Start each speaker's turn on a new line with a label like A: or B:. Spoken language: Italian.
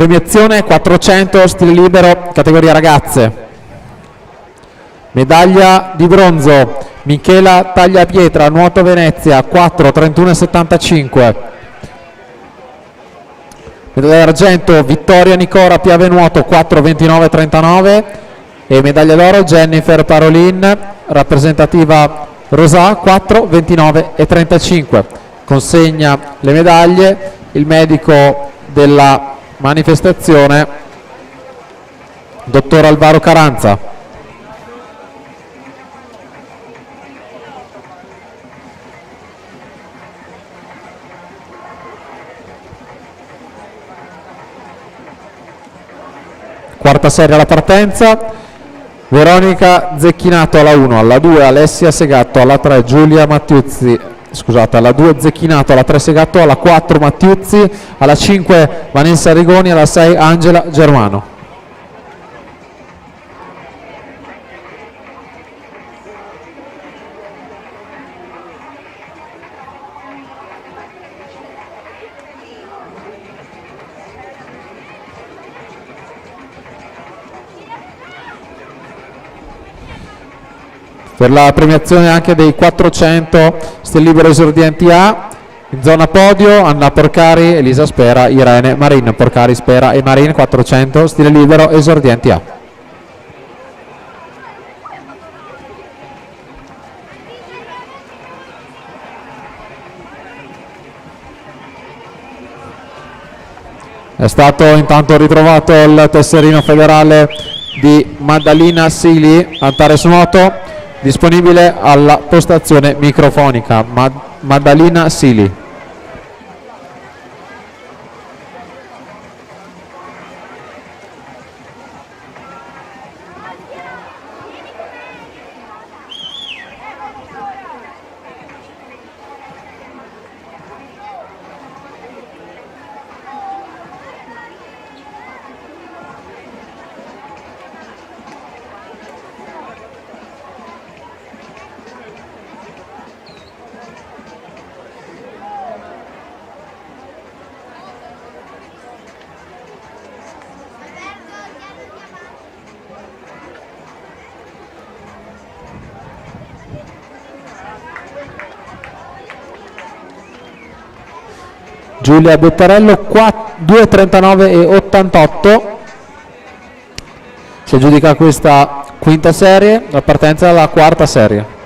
A: Premiazione 400 stile libero categoria ragazze. Medaglia di bronzo Michela Tagliapietra, nuoto Venezia, 4:31,75. Medaglia d'argento Vittoria Nicora Piave Nuoto, 4:29,39. E medaglia d'oro Jennifer Parolin, rappresentativa Rosà, 4:29,35. Consegna le medaglie il medico della manifestazione, dottor Alvaro Caranza. Quarta serie alla partenza, Veronica Zecchinato alla 1, alla 2 Alessia Segatto, alla 3 Giulia Mattiuzzi, scusate, alla 2 Zecchinato, alla 3 Segatto, alla 4 Mattiuzzi, alla 5 Vanessa Rigoni, alla 6 Angela Germano. Per la premiazione anche dei 400 stile libero esordienti A, in zona podio Anna Porcari, Elisa Spera, Irene Marin. Porcari, Spera e Marin, 400 stile libero esordienti A. È stato intanto ritrovato il tesserino federale di Maddalena Sili, Antares Nuoto, disponibile alla postazione microfonica. Maddalena Sili. Giulia Bettarello, 2:39,88. Si aggiudica questa quinta serie, la partenza dalla quarta serie.